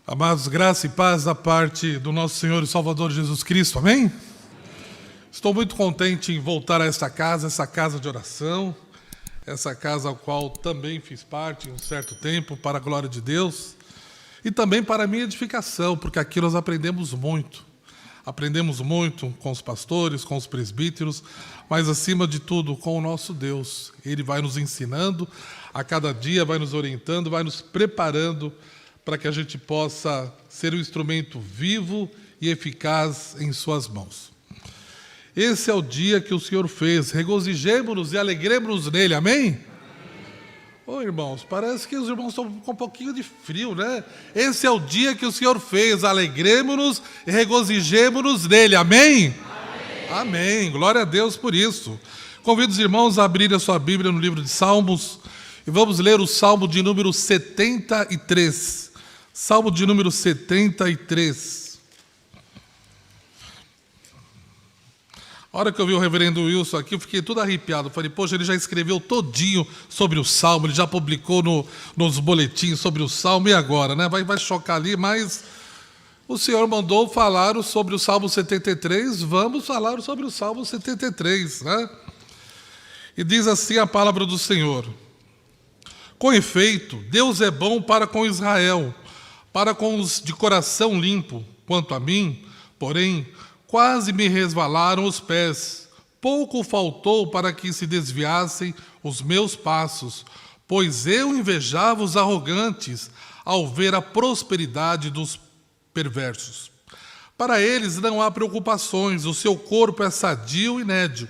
Amados, graça e paz da parte do nosso Senhor e Salvador Jesus Cristo, amém? Estou muito contente em voltar a essa casa de oração, essa casa ao qual também fiz parte em um certo tempo, para a glória de Deus, e também para a minha edificação, porque aqui nós aprendemos muito. Aprendemos muito com os pastores, com os presbíteros, mas acima de tudo com o nosso Deus. Ele vai nos ensinando, a cada dia vai nos orientando, vai nos preparando para que a gente possa ser um instrumento vivo e eficaz em suas mãos. Esse é o dia que o Senhor fez, regozijemo-nos e alegremos-nos nele, amém? Ô irmãos, parece que os irmãos estão com um pouquinho de frio, né? Esse é o dia que o Senhor fez, alegremo-nos e regozijemo-nos nele, amém? Amém, glória a Deus por isso. Convido os irmãos a abrirem a sua Bíblia no livro de Salmos e vamos ler o Salmo de número 73. Salmo de número 73. A hora que eu vi o reverendo Wilson aqui, eu fiquei todo arrepiado. Falei, poxa, ele já escreveu todinho sobre o Salmo, ele já publicou nos boletins sobre o Salmo, e agora, né? Vai chocar ali, mas o Senhor mandou falar sobre o Salmo 73, vamos falar sobre o Salmo 73, né? E diz assim a palavra do Senhor: com efeito, Deus é bom para com Israel, para com os de coração limpo. Quanto a mim, porém, quase me resvalaram os pés. Pouco faltou para que se desviassem os meus passos, pois eu invejava os arrogantes ao ver a prosperidade dos perversos. Para eles não há preocupações, o seu corpo é sadio e nédio.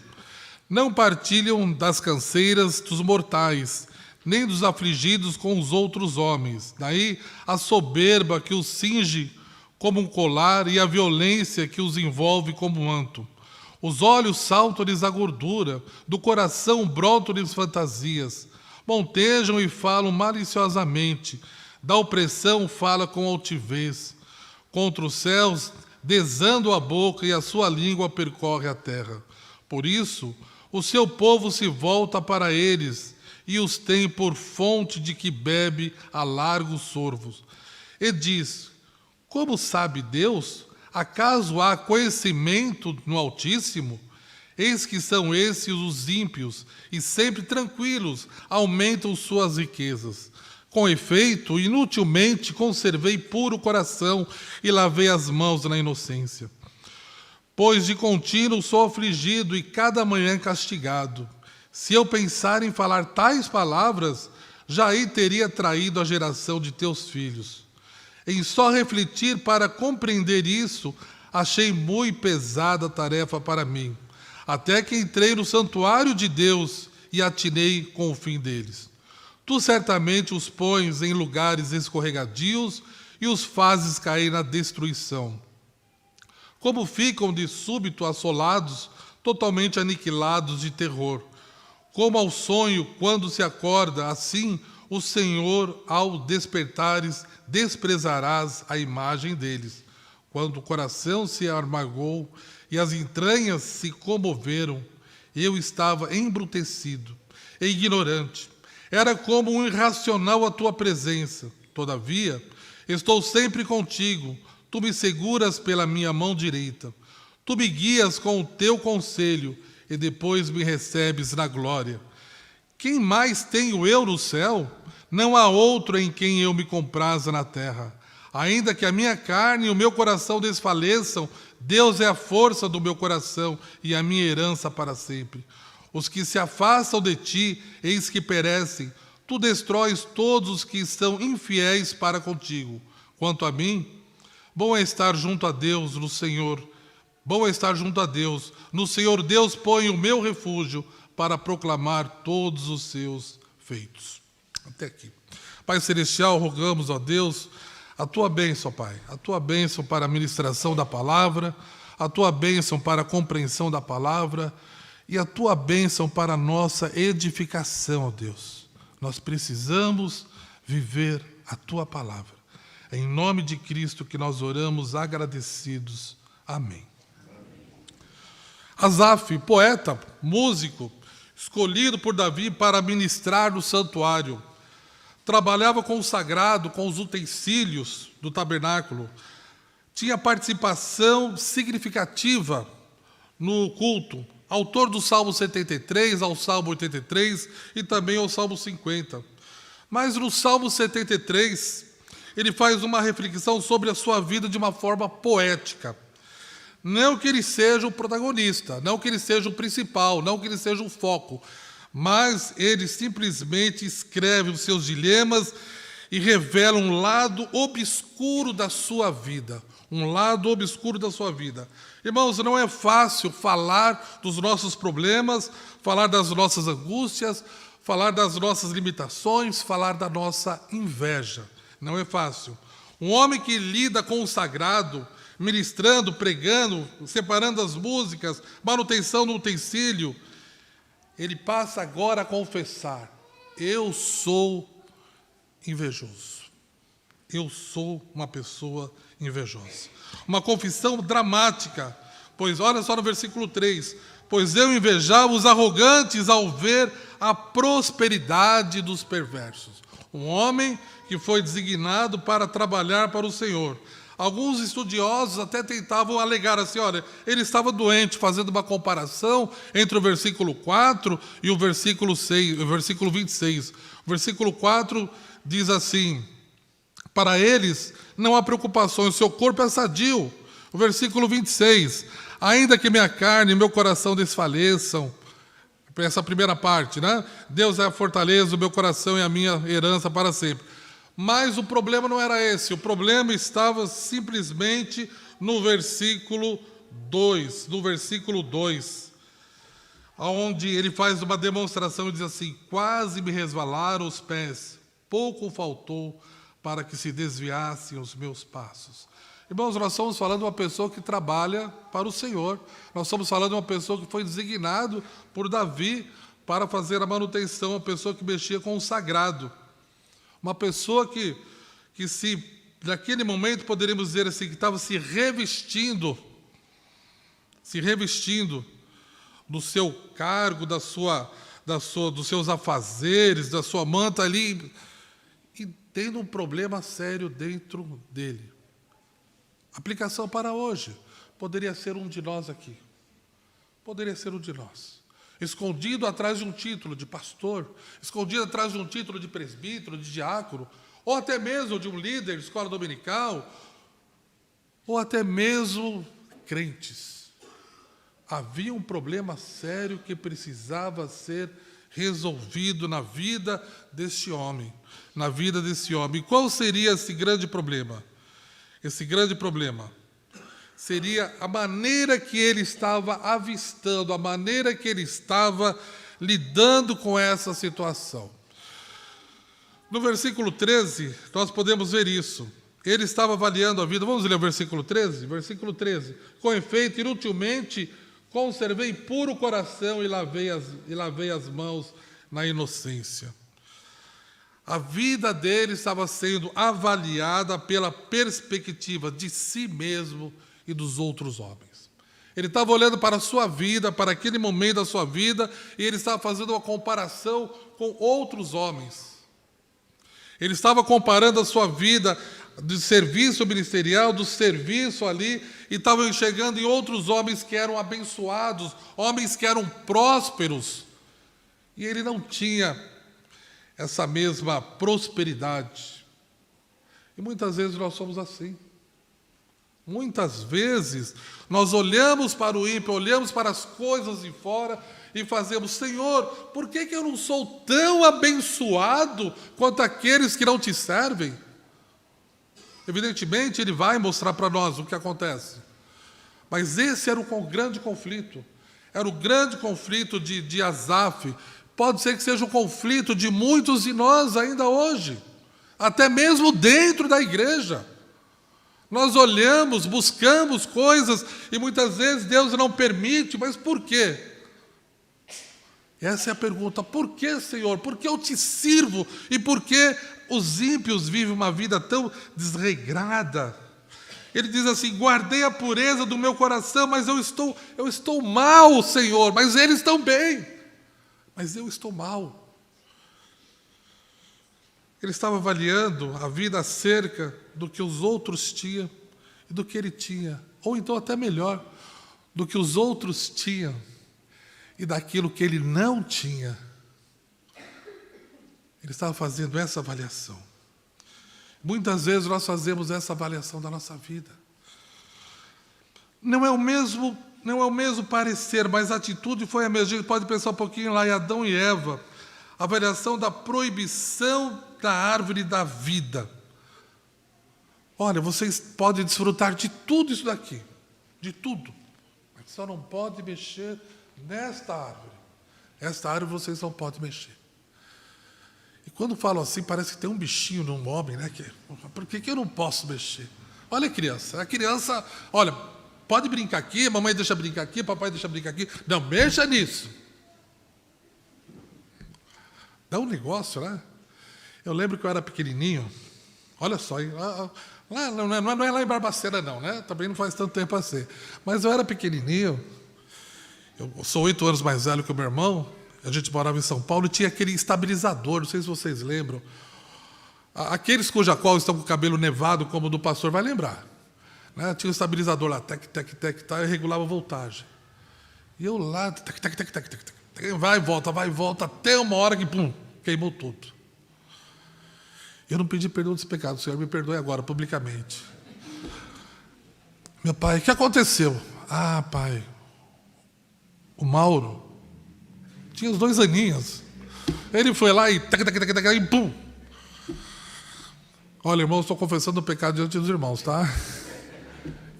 Não partilham das canseiras dos mortais, nem dos afligidos com os outros homens. Daí a soberba que os cinge como um colar e a violência que os envolve como um manto. Os olhos saltam-lhes a gordura, do coração brotam-lhes fantasias. Montejam e falam maliciosamente, da opressão fala com altivez. Contra os céus desando a boca e a sua língua percorre a terra. Por isso, o seu povo se volta para eles, e os tem por fonte de que bebe a largos sorvos. E diz: como sabe Deus? Acaso há conhecimento no Altíssimo? Eis que são esses os ímpios, e sempre tranquilos aumentam suas riquezas. Com efeito, inutilmente conservei puro o coração e lavei as mãos na inocência. Pois de contínuo sou afligido e cada manhã castigado. Se eu pensar em falar tais palavras, já aí teria traído a geração de teus filhos. Em só refletir para compreender isso, achei muito pesada a tarefa para mim, até que entrei no santuário de Deus e atinei com o fim deles. Tu certamente os pões em lugares escorregadios e os fazes cair na destruição. Como ficam de súbito assolados, totalmente aniquilados de terror. Como ao sonho, quando se acorda, assim o Senhor, ao despertares, desprezarás a imagem deles. Quando o coração se amargou e as entranhas se comoveram, eu estava embrutecido e ignorante. Era como um irracional a tua presença. Todavia, estou sempre contigo. Tu me seguras pela minha mão direita. Tu me guias com o teu conselho e depois me recebes na glória. Quem mais tenho eu no céu? Não há outro em quem eu me compraza na terra. Ainda que a minha carne e o meu coração desfaleçam, Deus é a força do meu coração e a minha herança para sempre. Os que se afastam de ti, eis que perecem. Tu destróis todos os que são infiéis para contigo. Quanto a mim, bom é estar junto a Deus, no Senhor. Bom é estar junto a Deus. No Senhor Deus põe o meu refúgio para proclamar todos os seus feitos. Até aqui. Pai Celestial, rogamos a Deus a tua bênção, Pai. A tua bênção para a ministração da palavra, a tua bênção para a compreensão da palavra e a tua bênção para a nossa edificação, ó Deus. Nós precisamos viver a tua palavra. É em nome de Cristo que nós oramos agradecidos. Amém. Asaf, poeta, músico, escolhido por Davi para ministrar no santuário. trabalhava com o sagrado, com os utensílios do tabernáculo, tinha participação significativa no culto, autor do Salmo 73, ao Salmo 83 e também ao Salmo 50. Mas no Salmo 73, ele faz uma reflexão sobre a sua vida de uma forma poética. Não que ele seja o protagonista, não que ele seja o principal, não que ele seja o foco, mas ele simplesmente escreve os seus dilemas e revela um lado obscuro da sua vida. Um lado obscuro da sua vida. Irmãos, não é fácil falar dos nossos problemas, falar das nossas angústias, falar das nossas limitações, falar da nossa inveja. Não é fácil. Um homem que lida com o sagrado, ministrando, pregando, separando as músicas, manutenção no utensílio, ele passa agora a confessar: eu sou invejoso. Eu sou uma pessoa invejosa. Uma confissão dramática, pois olha só no versículo 3, pois eu invejava os arrogantes ao ver a prosperidade dos perversos. Um homem que foi designado para trabalhar para o Senhor. Alguns estudiosos até tentavam alegar assim, olha, ele estava doente, fazendo uma comparação entre o versículo 4 e o versículo 6, o versículo 26. O versículo 4 diz assim: para eles não há preocupações, o seu corpo é sadio. O versículo 26, ainda que minha carne e meu coração desfaleçam, essa primeira parte, né? Deus é a fortaleza, o meu coração é a minha herança para sempre. Mas o problema não era esse, o problema estava simplesmente no versículo 2, onde ele faz uma demonstração e diz assim: quase me resvalaram os pés, pouco faltou para que se desviassem os meus passos. Irmãos, nós estamos falando de uma pessoa que trabalha para o Senhor. Nós estamos falando de uma pessoa que foi designado por Davi para fazer a manutenção, uma pessoa que mexia com o sagrado. Uma pessoa que se, naquele momento, poderíamos dizer assim, que estava se revestindo do seu cargo, dos seus afazeres, da sua manta ali, e tendo um problema sério dentro dele. Aplicação para hoje. Poderia ser um de nós aqui. Poderia ser um de nós. Escondido atrás de um título de pastor, escondido atrás de um título de presbítero, de diácono, ou até mesmo de um líder de escola dominical, ou até mesmo crentes. Havia um problema sério que precisava ser resolvido na vida deste homem. Na vida desse homem. E qual seria esse grande problema? Esse grande problema seria a maneira que ele estava avistando, a maneira que ele estava lidando com essa situação. No versículo 13, nós podemos ver isso. Ele estava avaliando a vida. Vamos ler o versículo 13? Versículo 13. Com efeito, inutilmente conservei puro o coração e lavei as mãos na inocência. A vida dele estava sendo avaliada pela perspectiva de si mesmo e dos outros homens. Ele estava olhando para a sua vida, para aquele momento da sua vida, e ele estava fazendo uma comparação com outros homens. Ele estava comparando a sua vida de serviço ministerial, do serviço ali, e estava enxergando em outros homens que eram abençoados, homens que eram prósperos. E ele não tinha essa mesma prosperidade. E muitas vezes nós somos assim. Muitas vezes nós olhamos para o ímpio, olhamos para as coisas de fora e fazemos: Senhor, por que eu não sou tão abençoado quanto aqueles que não te servem? Evidentemente, ele vai mostrar para nós o que acontece. Mas esse era o grande conflito. Era o grande conflito de Asaf. Pode ser que seja um conflito de muitos de nós ainda hoje, até mesmo dentro da igreja. Nós olhamos, buscamos coisas e muitas vezes Deus não permite, mas por quê? Essa é a pergunta: por que, Senhor? Por que eu te sirvo? E por que os ímpios vivem uma vida tão desregrada? Ele diz assim: guardei a pureza do meu coração, mas eu estou mal, Senhor, mas eles estão bem. Mas eu estou mal. Ele estava avaliando a vida acerca do que os outros tinham e do que ele tinha. Ou então até melhor, do que os outros tinham e daquilo que ele não tinha. Ele estava fazendo essa avaliação. Muitas vezes nós fazemos essa avaliação da nossa vida. Não é o mesmo parecer, mas a atitude foi a mesma. A gente pode pensar um pouquinho lá em Adão e Eva. A avaliação da proibição da árvore da vida. Olha, vocês podem desfrutar de tudo isso daqui. De tudo. Mas só não pode mexer nesta árvore. Esta árvore vocês não podem mexer. E quando falo assim, parece que tem um bichinho num homem, né? Por que eu não posso mexer? Olha a criança, olha, pode brincar aqui, mamãe deixa brincar aqui, papai deixa brincar aqui. Não, mexa nisso. Dá um negócio, né? Eu lembro que eu era pequenininho, olha só, lá, não é lá em Barbacena não, né? Também não faz tanto tempo assim. Mas eu era pequenininho, eu sou 8 anos mais velho que o meu irmão, a gente morava em São Paulo e tinha aquele estabilizador, não sei se vocês lembram. Aqueles cuja qual estão com o cabelo nevado, como o do pastor, vai lembrar. Né? Tinha um estabilizador lá, tec, e regulava a voltagem. E eu lá, vai e volta, até uma hora que, pum, queimou tudo. Eu não pedi perdão dos pecados, o Senhor me perdoe agora, publicamente. Meu pai, o que aconteceu? Ah, pai, o Mauro tinha os 2 aninhos. Ele foi lá e pum. Olha, irmão, estou confessando o pecado diante dos irmãos, tá?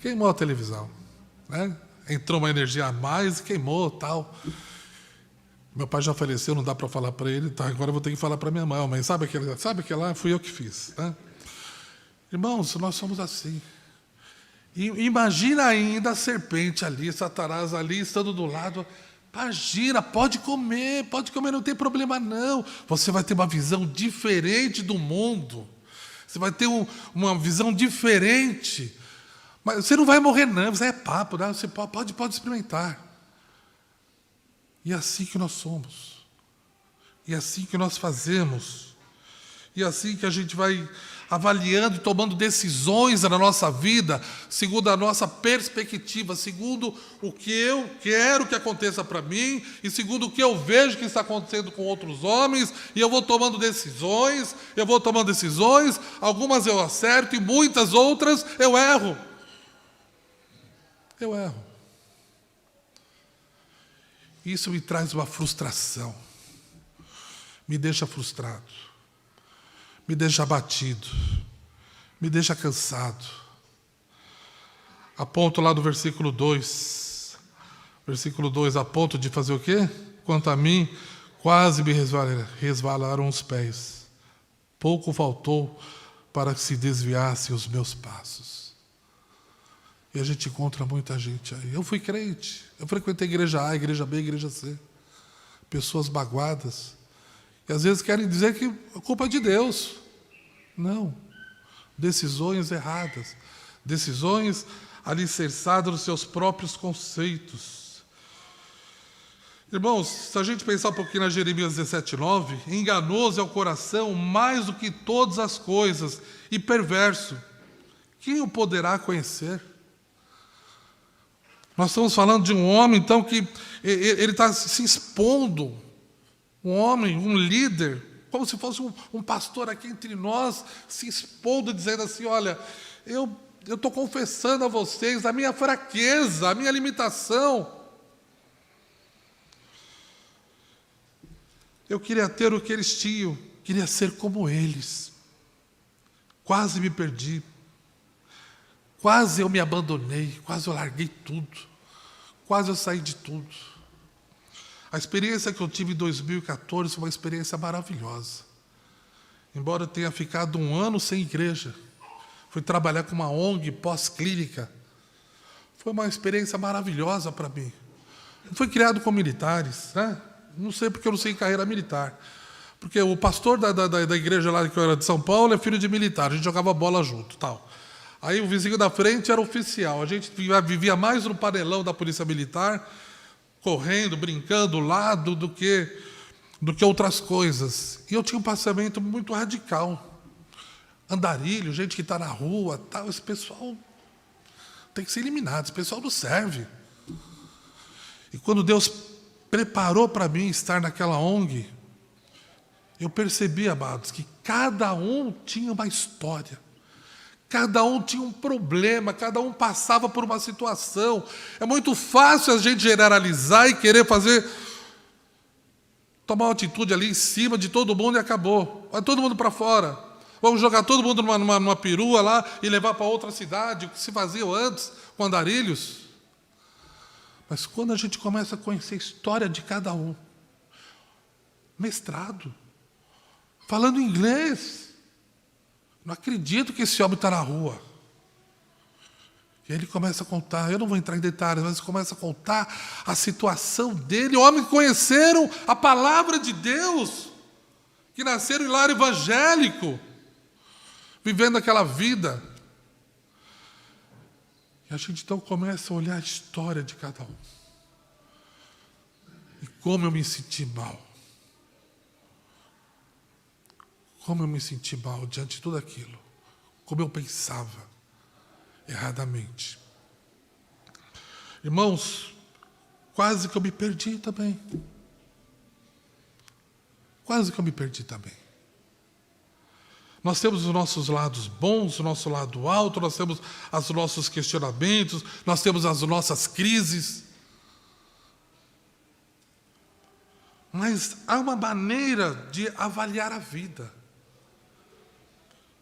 Queimou a televisão, né? Entrou uma energia a mais e queimou, tal. Meu pai já faleceu, não dá para falar para ele, tá? Agora eu vou ter que falar para minha mãe. Mas sabe que lá fui eu que fiz, né? Irmãos, nós somos assim. E imagina ainda a serpente ali, Satanás ali, estando do lado. Imagina, pode comer, não tem problema não. Você vai ter uma visão diferente do mundo. Você vai ter uma visão diferente. Mas você não vai morrer não, isso é papo, né? Você pode experimentar. E é assim que nós somos. E é assim que nós fazemos. E é assim que a gente vai avaliando e tomando decisões na nossa vida, segundo a nossa perspectiva, segundo o que eu quero que aconteça para mim e segundo o que eu vejo que está acontecendo com outros homens, e eu vou tomando decisões, algumas eu acerto e muitas outras eu erro. Isso me traz uma frustração, me deixa frustrado, me deixa abatido, me deixa cansado. A ponto lá do versículo 2, a ponto de fazer o quê? Quanto a mim, quase me resvalaram os pés. Pouco faltou para que se desviassem os meus passos. E a gente encontra muita gente aí. Eu fui crente, eu frequentei igreja A, igreja B, igreja C. Pessoas magoadas. E às vezes querem dizer que a culpa é de Deus. Não. Decisões erradas. Decisões alicerçadas nos seus próprios conceitos. Irmãos, se a gente pensar um pouquinho na Jeremias 17:9, enganoso é o coração mais do que todas as coisas e perverso. Quem o poderá conhecer? Nós estamos falando de um homem, então, que ele está se expondo. Um homem, um líder, como se fosse um pastor aqui entre nós, se expondo, dizendo assim, olha, eu estou confessando a vocês a minha fraqueza, a minha limitação. Eu queria ter o que eles tinham, queria ser como eles. Quase me perdi. Quase eu me abandonei, quase eu larguei tudo. Quase eu saí de tudo. A experiência que eu tive em 2014 foi uma experiência maravilhosa. Embora eu tenha ficado 1 ano sem igreja, fui trabalhar com uma ONG pós-clínica. Foi uma experiência maravilhosa para mim. Eu fui criado com militares, né? Não sei porque eu não sei carreira militar. Porque o pastor da igreja lá que eu era de São Paulo é filho de militar, a gente jogava bola junto, tal. Aí o vizinho da frente era oficial, a gente vivia mais no panelão da polícia militar, correndo, brincando lá do que do que outras coisas. E eu tinha um pensamento muito radical. Andarilho, gente que está na rua, tal, esse pessoal tem que ser eliminado, esse pessoal não serve. E quando Deus preparou para mim estar naquela ONG, eu percebi, amados, que cada um tinha uma história, cada um tinha um problema, cada um passava por uma situação. É muito fácil a gente generalizar e querer tomar uma atitude ali em cima de todo mundo e acabou. Vai todo mundo para fora. Vamos jogar todo mundo numa perua lá e levar para outra cidade, o que se fazia antes com andarilhos. Mas quando a gente começa a conhecer a história de cada um, mestrado, falando inglês, não acredito que esse homem está na rua. E ele começa a contar, eu não vou entrar em detalhes, mas começa a contar a situação dele, homens que conheceram a palavra de Deus, que nasceram em lar evangélico, vivendo aquela vida. E a gente então começa a olhar a história de cada um. E como eu me senti mal. Como eu me senti mal diante de tudo aquilo. Como eu pensava erradamente. Irmãos, quase que eu me perdi também. Quase que eu me perdi também. Nós temos os nossos lados bons, o nosso lado alto, nós temos os nossos questionamentos, nós temos as nossas crises. Mas há uma maneira de avaliar a vida.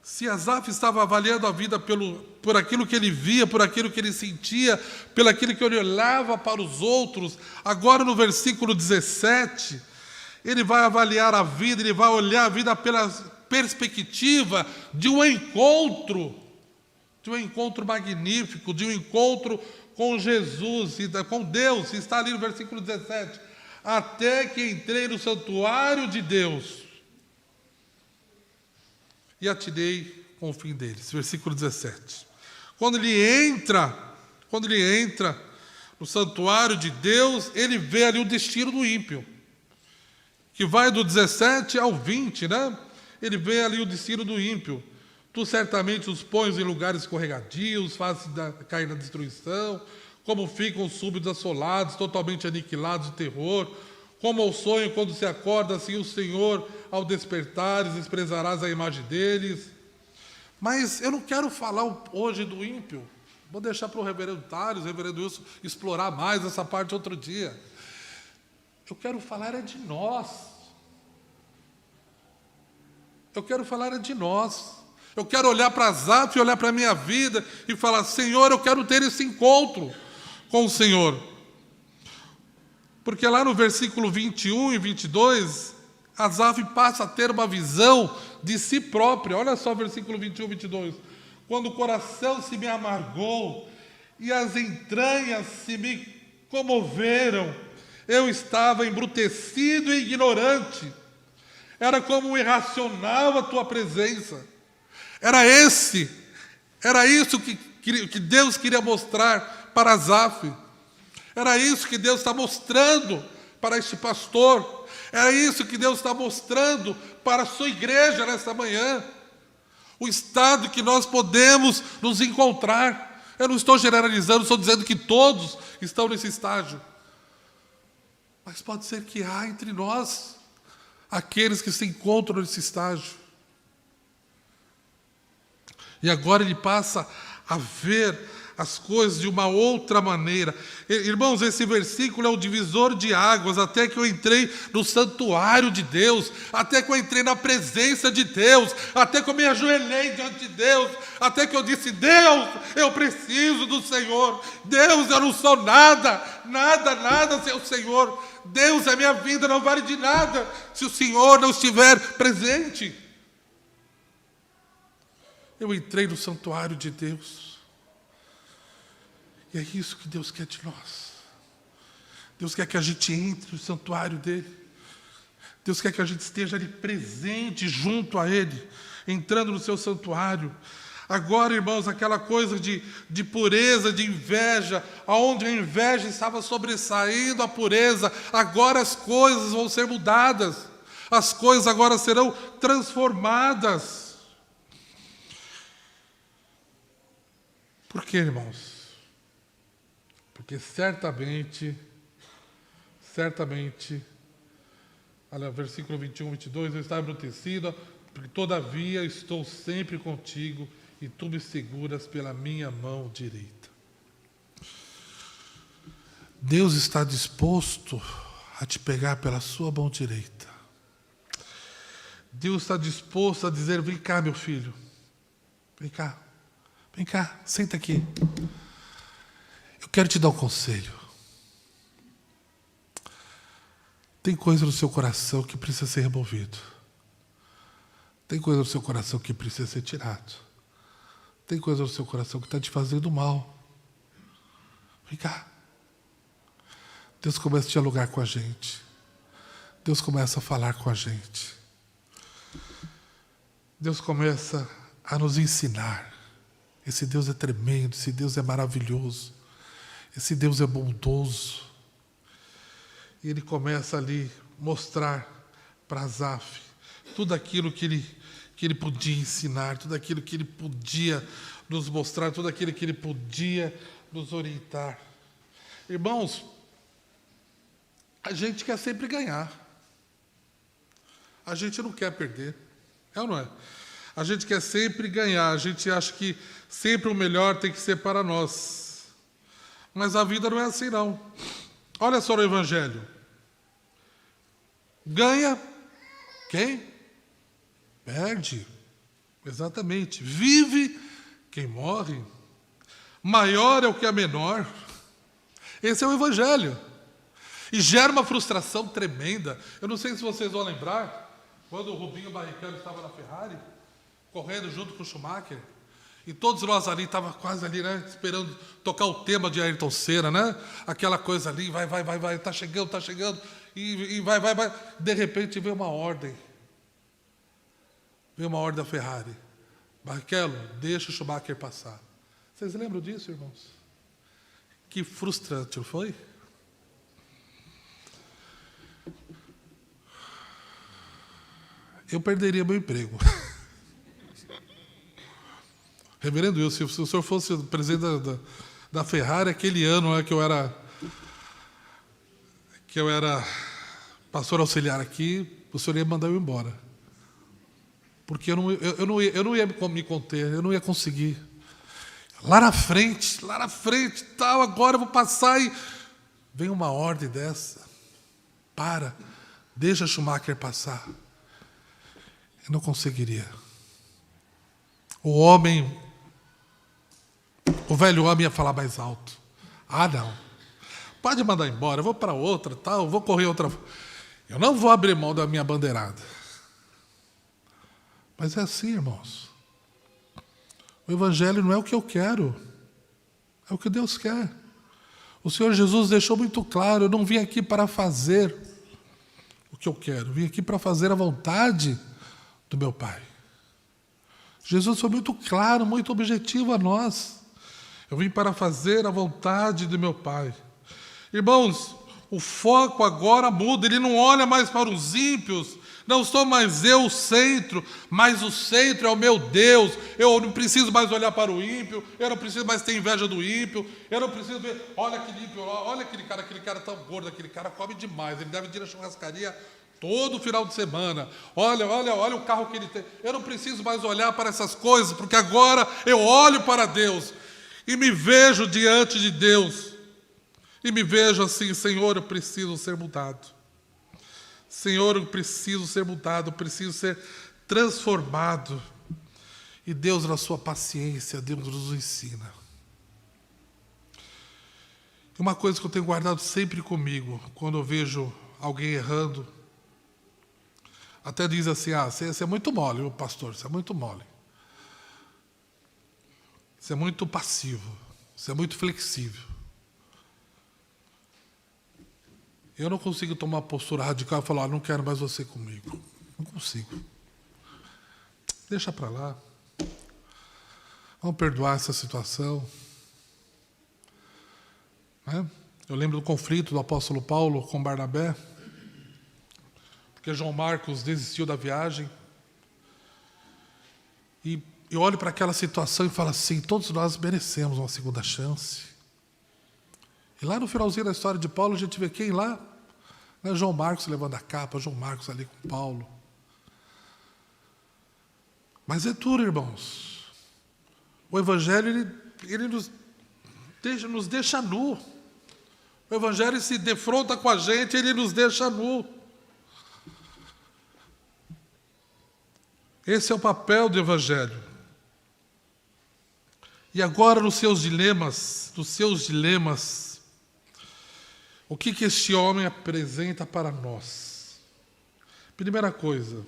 Se Asaf estava avaliando a vida por aquilo que ele via, por aquilo que ele sentia, pelo aquilo que ele olhava para os outros, agora no versículo 17, ele vai avaliar a vida, ele vai olhar a vida pela perspectiva de um encontro magnífico, de um encontro com Jesus, com Deus, está ali no versículo 17, até que entrei no santuário de Deus e atirei com o fim deles. Versículo 17. Quando ele entra no santuário de Deus, ele vê ali o destino do ímpio, que vai do 17 ao 20, né? Ele vê ali o destino do ímpio. Tu certamente os pões em lugares escorregadios, fazes cair na destruição, como ficam os súbitos assolados, totalmente aniquilados de terror, como ao sonho quando se acorda, assim o Senhor, ao despertares, desprezarás a imagem deles. Mas eu não quero falar hoje do ímpio. Vou deixar para o reverendo Thales, o reverendo Wilson, explorar mais essa parte outro dia. Eu quero falar de nós. Eu quero falar de nós. Eu quero olhar para Asaf e olhar para a minha vida e falar, Senhor, eu quero ter esse encontro com o Senhor. Porque lá no versículo 21 e 22, Asaf passa a ter uma visão de si próprio. Olha só o versículo 21 e 22. Quando o coração se me amargou e as entranhas se me comoveram, eu estava embrutecido e ignorante. Era como irracional a tua presença. Era isso que Deus queria mostrar para Asaf. Era isso que Deus está mostrando para este pastor. Era isso que Deus está mostrando para a sua igreja nesta manhã. O estado que nós podemos nos encontrar. Eu não estou generalizando, estou dizendo que todos estão nesse estágio. Mas pode ser que há entre nós aqueles que se encontram nesse estágio. E agora ele passa a ver as coisas de uma outra maneira. Irmãos, esse versículo é o divisor de águas, até que eu entrei no santuário de Deus, até que eu entrei na presença de Deus, até que eu me ajoelhei diante de Deus, até que eu disse, Deus, eu preciso do Senhor. Deus, eu não sou nada sem o Senhor. Deus, a minha vida não vale de nada se o Senhor não estiver presente. Eu entrei no santuário de Deus. E é isso que Deus quer de nós. Deus quer que a gente entre no santuário dEle. Deus quer que a gente esteja ali presente junto a Ele, entrando no seu santuário. Agora, irmãos, aquela coisa de pureza, de inveja, aonde a inveja estava sobressaindo a pureza, agora as coisas vão ser mudadas. As coisas agora serão transformadas. Por quê, irmãos? Porque certamente, olha, versículo 21, 22, eu estava embrutecido, porque todavia estou sempre contigo, e tu me seguras pela minha mão direita. Deus está disposto a te pegar pela sua mão direita. Deus está disposto a dizer, vem cá, meu filho, vem cá, senta aqui. Eu quero te dar um conselho. Tem coisa no seu coração que precisa ser removido. Tem coisa no seu coração que precisa ser tirado. Tem coisa no seu coração que está te fazendo mal. Vem cá. Deus começa a dialogar com a gente. Deus começa a falar com a gente. Deus começa a nos ensinar. Esse Deus é tremendo, esse Deus é maravilhoso. Esse Deus é bondoso. E Ele começa ali mostrar para Asaf tudo aquilo que ele podia ensinar, tudo aquilo que Ele podia nos mostrar, tudo aquilo que Ele podia nos orientar. Irmãos, a gente quer sempre ganhar. A gente não quer perder. É ou não é? A gente quer sempre ganhar. A gente acha que sempre o melhor tem que ser para nós. Mas a vida não é assim, não. Olha só no Evangelho. Ganha quem? Perde. Exatamente. Vive quem morre. Maior é o que é menor. Esse é o Evangelho. E gera uma frustração tremenda. Eu não sei se vocês vão lembrar, quando o Rubinho Barrichello estava na Ferrari, correndo junto com o Schumacher, e todos nós ali, estávamos quase ali, né, esperando tocar o tema de Ayrton Senna, né? Aquela coisa ali, vai, está chegando, e vai. De repente veio uma ordem. Veio uma ordem da Ferrari. Barrichello, deixa o Schumacher passar. Vocês lembram disso, irmãos? Que frustrante, não foi? Eu perderia meu emprego. Reverendo Wilson, se o senhor fosse o presidente da Ferrari, aquele ano, né, que eu era pastor auxiliar aqui, o senhor ia mandar eu embora. Porque eu não ia me conter, eu não ia conseguir. Lá na frente, tal, agora eu vou passar e... Vem uma ordem dessa. Deixa Schumacher passar. Eu não conseguiria. O velho homem ia falar mais alto. Não. Pode mandar embora, eu vou para outra, tal, eu vou correr outra. Eu não vou abrir mão da minha bandeirada. Mas é assim, irmãos. O Evangelho não é o que eu quero. É o que Deus quer. O Senhor Jesus deixou muito claro, eu não vim aqui para fazer o que eu quero. Eu vim aqui para fazer a vontade do meu Pai. Jesus foi muito claro, muito objetivo a nós. Eu vim para fazer a vontade do meu Pai. Irmãos, o foco agora muda. Ele não olha mais para os ímpios. Não sou mais eu o centro, mas o centro é o meu Deus. Eu não preciso mais olhar para o ímpio. Eu não preciso mais ter inveja do ímpio. Eu não preciso ver, olha aquele ímpio, olha aquele cara tão gordo, aquele cara come demais. Ele deve ir na churrascaria todo final de semana. Olha o carro que ele tem. Eu não preciso mais olhar para essas coisas, porque agora eu olho para Deus e me vejo diante de Deus. E me vejo assim, Senhor, eu preciso ser mudado. Senhor, eu preciso ser mudado, eu preciso ser transformado. E Deus, na sua paciência, Deus nos ensina. Uma coisa que eu tenho guardado sempre comigo, quando eu vejo alguém errando, até diz assim, você é muito mole, pastor, você é muito mole. Você é muito passivo, você é muito flexível. Eu não consigo tomar uma postura radical e falar, não quero mais você comigo. Não consigo. Deixa para lá. Vamos perdoar essa situação. Né? Eu lembro do conflito do apóstolo Paulo com Barnabé, porque João Marcos desistiu da viagem. E eu olho para aquela situação e falo assim, todos nós merecemos uma segunda chance. E lá no finalzinho da história de Paulo, a gente vê quem lá? Né? João Marcos levando a capa, João Marcos ali com Paulo. Mas é tudo, irmãos. O Evangelho, ele nos deixa nu. O Evangelho se defronta com a gente, ele nos deixa nu. Esse é o papel do Evangelho. E agora, nos seus dilemas, o que este homem apresenta para nós? Primeira coisa,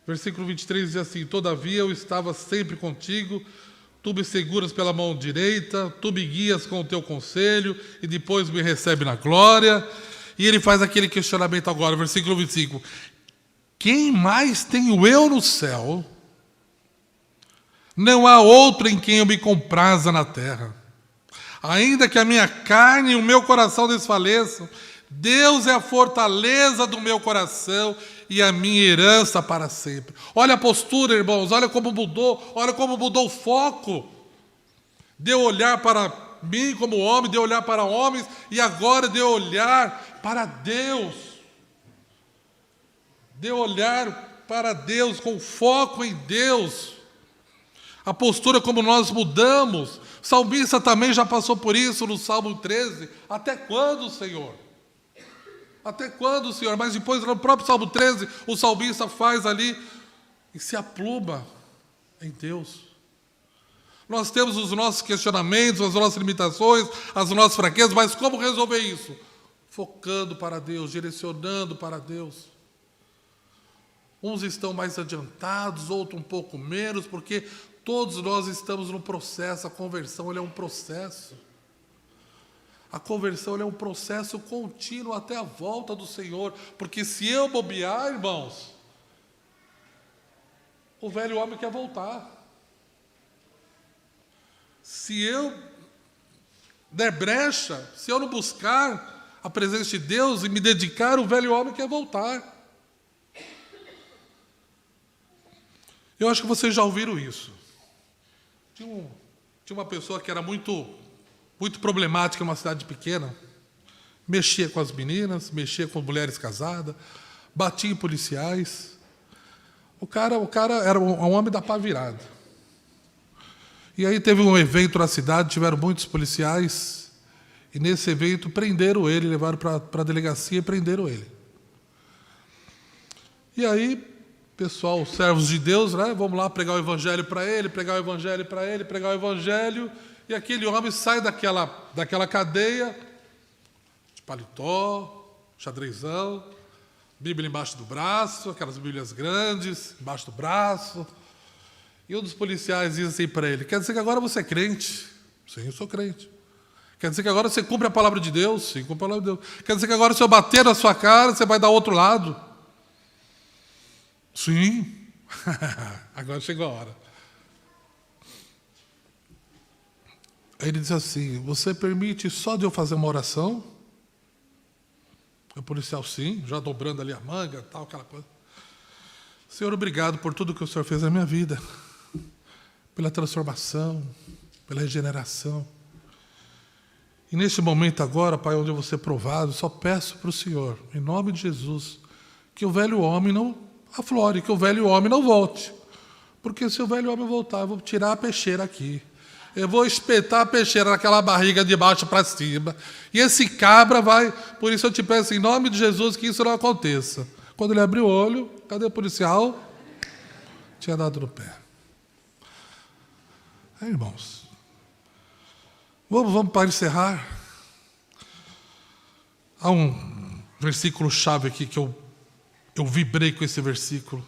versículo 23 diz assim: todavia eu estava sempre contigo, tu me seguras pela mão direita, tu me guias com o teu conselho, e depois me recebe na glória. E ele faz aquele questionamento agora, versículo 25: quem mais tenho eu no céu? Não há outro em quem eu me compraza na terra. Ainda que a minha carne e o meu coração desfaleçam, Deus é a fortaleza do meu coração e a minha herança para sempre. Olha a postura, irmãos, olha como mudou o foco. Deu olhar para mim como homem, deu olhar para homens, e agora deu olhar para Deus. Deu olhar para Deus, com foco em Deus. A postura como nós mudamos. O salmista também já passou por isso no Salmo 13. Até quando, Senhor? Até quando, Senhor? Mas depois, no próprio Salmo 13, o salmista faz ali e se apluma em Deus. Nós temos os nossos questionamentos, as nossas limitações, as nossas fraquezas, mas como resolver isso? Focando para Deus, direcionando para Deus. Uns estão mais adiantados, outros um pouco menos, porque todos nós estamos no processo. A conversão, ele é um processo. A conversão, ele é um processo contínuo até a volta do Senhor. Porque se eu bobear, irmãos, o velho homem quer voltar. Se eu der brecha, se eu não buscar a presença de Deus e me dedicar, o velho homem quer voltar. Eu acho que vocês já ouviram isso. Tinha uma pessoa que era muito problemática em uma cidade pequena. Mexia com as meninas, mexia com mulheres casadas, batia em policiais. O cara era um homem da pá virada. E aí teve um evento na cidade, tiveram muitos policiais, e nesse evento prenderam ele, levaram para a delegacia e prenderam ele. E aí, pessoal, os servos de Deus, né? Vamos lá pregar o evangelho para ele, pregar o evangelho para ele, pregar o evangelho, e aquele homem sai daquela cadeia, de paletó, xadrezão, Bíblia embaixo do braço, aquelas Bíblias grandes, embaixo do braço. E um dos policiais diz assim para ele: quer dizer que agora você é crente? Sim, eu sou crente. Quer dizer que agora você cumpre a palavra de Deus? Sim, cumpre a palavra de Deus. Quer dizer que agora se eu bater na sua cara, você vai dar outro lado? Sim. Agora chegou a hora. Aí ele diz assim: você permite só de eu fazer uma oração? O policial, sim, já dobrando ali a manga, tal, aquela coisa. Senhor, obrigado por tudo que o Senhor fez na minha vida, pela transformação, pela regeneração. E neste momento agora, Pai, onde eu vou ser provado, só peço para o Senhor, em nome de Jesus, que o velho homem não aflore, que o velho homem não volte. Porque se o velho homem voltar, eu vou tirar a peixeira aqui. Eu vou espetar a peixeira naquela barriga de baixo para cima. E esse cabra vai... Por isso eu te peço, em nome de Jesus, que isso não aconteça. Quando ele abriu o olho, cadê o policial? Tinha dado no pé. Irmãos, vamos para encerrar. Há um versículo-chave aqui que eu vibrei com esse versículo.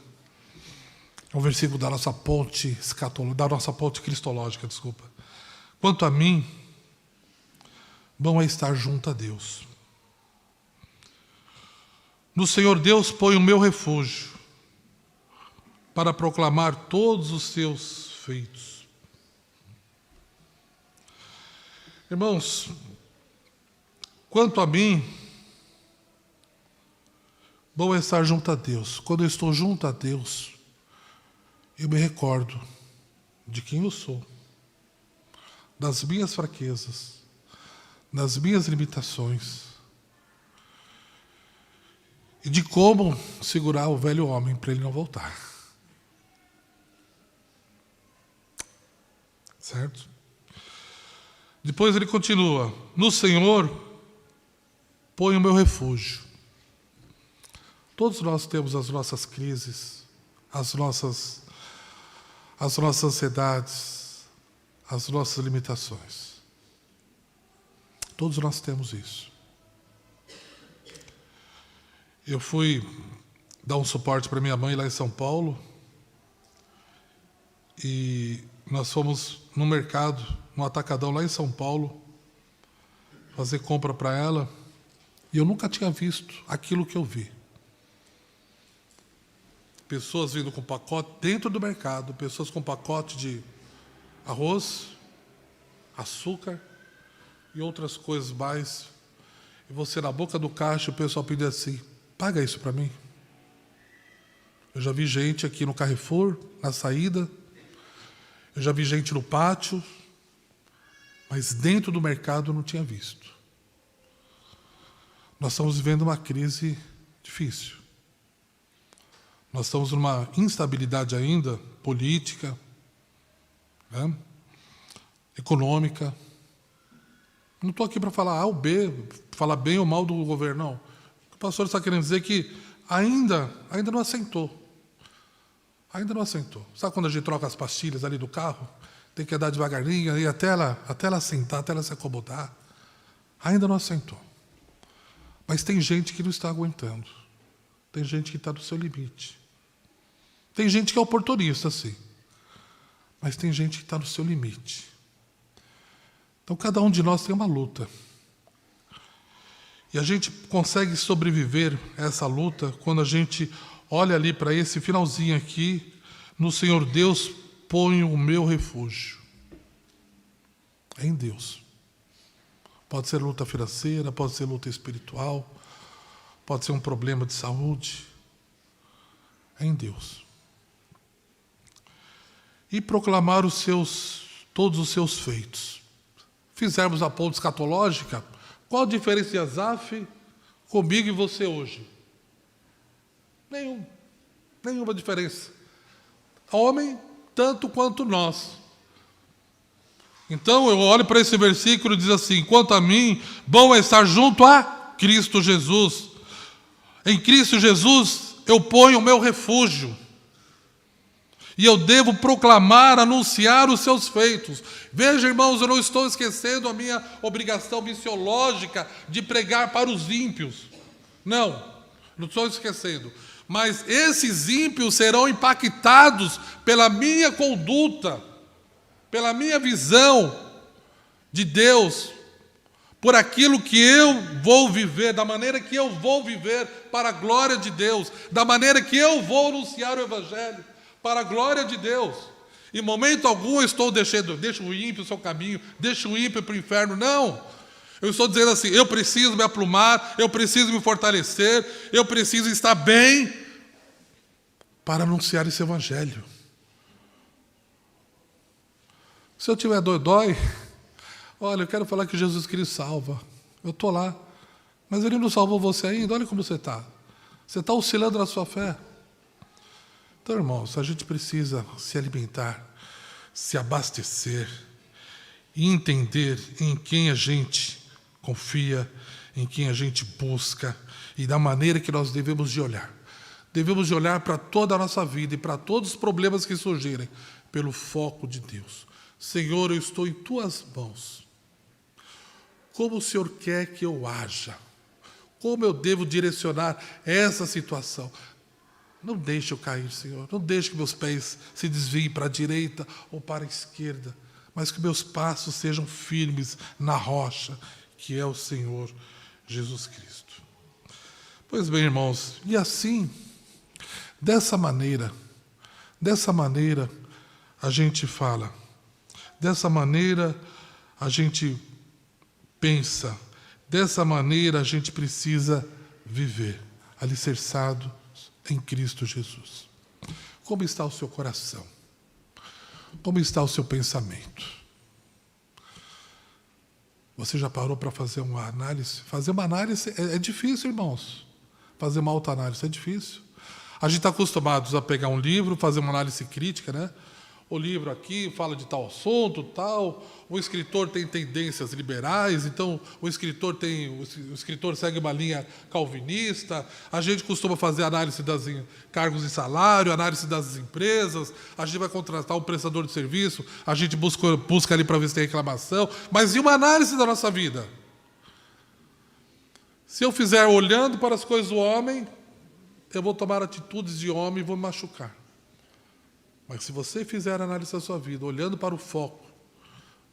É um versículo da nossa ponte cristológica, desculpa. Quanto a mim, bom é estar junto a Deus. No Senhor Deus põe o meu refúgio, para proclamar todos os seus feitos. Irmãos, quanto a mim, bom é estar junto a Deus. Quando eu estou junto a Deus, eu me recordo de quem eu sou, das minhas fraquezas, das minhas limitações e de como segurar o velho homem para ele não voltar. Certo? Depois ele continua: no Senhor ponho o meu refúgio. Todos nós temos as nossas crises, as nossas ansiedades, as nossas limitações. Todos nós temos isso. Eu fui dar um suporte para minha mãe lá em São Paulo e nós fomos no mercado, no atacadão lá em São Paulo, fazer compra para ela, e eu nunca tinha visto aquilo que eu vi. Pessoas vindo com pacote dentro do mercado, pessoas com pacote de arroz, açúcar e outras coisas mais. E você na boca do caixa, o pessoal pedia assim: paga isso para mim. Eu já vi gente aqui no Carrefour, na saída. Eu já vi gente no pátio. Mas dentro do mercado eu não tinha visto. Nós estamos vivendo uma crise difícil. Nós estamos numa instabilidade ainda política, né? Econômica. Não estou aqui para falar A ou B, falar bem ou mal do governo, não. O pastor está querendo dizer que ainda não assentou. Ainda não assentou. Sabe quando a gente troca as pastilhas ali do carro? Tem que andar devagarinho e até ela assentar, até ela se acomodar. Ainda não assentou. Mas tem gente que não está aguentando. Tem gente que está no seu limite. Tem gente que é oportunista, sim. Mas tem gente que está no seu limite. Então, cada um de nós tem uma luta. E a gente consegue sobreviver a essa luta quando a gente olha ali para esse finalzinho aqui: no Senhor Deus ponho o meu refúgio. É em Deus. Pode ser luta financeira, pode ser luta espiritual, pode ser um problema de saúde. É em Deus. E proclamar todos os seus feitos. Fizermos a ponte escatológica, qual a diferença de Asaf comigo e você hoje? Nenhuma diferença. Homem tanto quanto nós. Então eu olho para esse versículo e diz assim: quanto a mim, bom é estar junto a Cristo Jesus. Em Cristo Jesus eu ponho o meu refúgio. E eu devo proclamar, anunciar os seus feitos. Veja, irmãos, eu não estou esquecendo a minha obrigação missiológica de pregar para os ímpios. Não estou esquecendo. Mas esses ímpios serão impactados pela minha conduta, pela minha visão de Deus, por aquilo que eu vou viver, da maneira que eu vou viver para a glória de Deus, da maneira que eu vou anunciar o Evangelho para a glória de Deus. Em momento algum eu estou deixa o ímpio o seu caminho, deixa o ímpio para o inferno. Não. Eu estou dizendo assim: eu preciso me aplumar, eu preciso me fortalecer, eu preciso estar bem para anunciar esse Evangelho. Se eu tiver dói, olha, eu quero falar que Jesus Cristo salva. Eu estou lá. Mas Ele não salvou você ainda. Olha como você está. Você está oscilando na sua fé. Então, irmãos, a gente precisa se alimentar, se abastecer e entender em quem a gente confia, em quem a gente busca e da maneira que nós devemos de olhar. Devemos de olhar para toda a nossa vida e para todos os problemas que surgirem pelo foco de Deus. Senhor, eu estou em Tuas mãos. Como o Senhor quer que eu haja? Como eu devo direcionar essa situação? Não deixe eu cair, Senhor. Não deixe que meus pés se desviem para a direita ou para a esquerda, mas que meus passos sejam firmes na rocha, que é o Senhor Jesus Cristo. Pois bem, irmãos, e assim, dessa maneira, a gente fala, dessa maneira a gente pensa. Dessa maneira a gente precisa viver, alicerçado em Cristo Jesus. Como está o seu coração? Como está o seu pensamento? Você já parou para fazer uma análise? Fazer uma análise é difícil, irmãos. Fazer uma autoanálise é difícil. A gente está acostumado a pegar um livro, fazer uma análise crítica, né? O livro aqui fala de tal assunto, tal. O escritor tem tendências liberais, então o escritor segue uma linha calvinista. A gente costuma fazer análise dos cargos e salário, análise das empresas. A gente vai contratar um prestador de serviço, a gente busca ali para ver se tem reclamação. Mas e uma análise da nossa vida? Se eu fizer olhando para as coisas do homem, eu vou tomar atitudes de homem e vou me machucar. Mas se você fizer a análise da sua vida, olhando para o foco,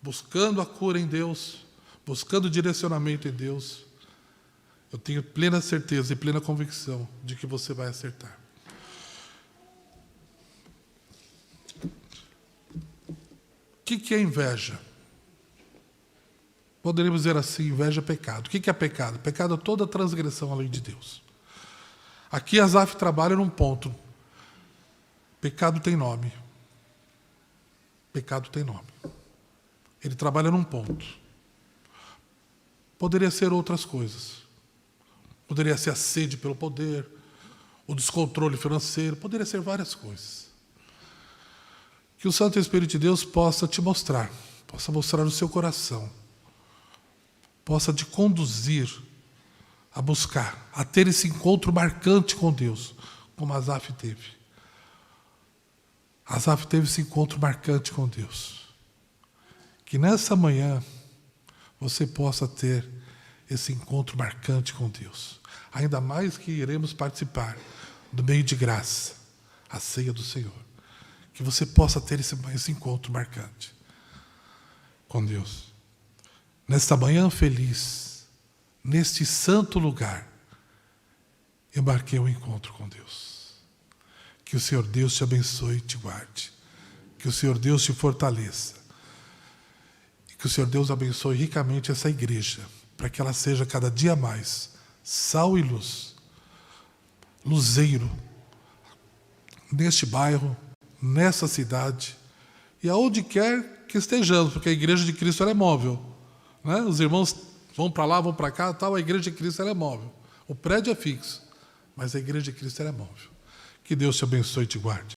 buscando a cura em Deus, buscando direcionamento em Deus, eu tenho plena certeza e plena convicção de que você vai acertar. O que é inveja? Poderíamos dizer assim, inveja é pecado. O que é pecado? Pecado é toda transgressão à lei de Deus. Aqui Asaf trabalha num ponto. Pecado tem nome. Pecado tem nome. Ele trabalha num ponto. Poderia ser outras coisas. Poderia ser a sede pelo poder, o descontrole financeiro, poderia ser várias coisas. Que o Santo Espírito de Deus possa te mostrar, possa mostrar no seu coração, possa te conduzir a buscar, a ter esse encontro marcante com Deus, como Asaf teve. Asaf teve esse encontro marcante com Deus. Que nessa manhã você possa ter esse encontro marcante com Deus. Ainda mais que iremos participar do meio de graça, a ceia do Senhor. Que você possa ter esse encontro marcante com Deus. Nesta manhã feliz, neste santo lugar, eu marquei um encontro com Deus. Que o Senhor Deus te abençoe e te guarde. Que o Senhor Deus te fortaleça. E que o Senhor Deus abençoe ricamente essa igreja, para que ela seja cada dia mais sal e luz, luzeiro, neste bairro, nessa cidade, e aonde quer que estejamos, porque a igreja de Cristo ela é móvel. Né? Os irmãos vão para lá, vão para cá, tal, a igreja de Cristo ela é móvel. O prédio é fixo, mas a igreja de Cristo ela é móvel. Que Deus te abençoe e te guarde.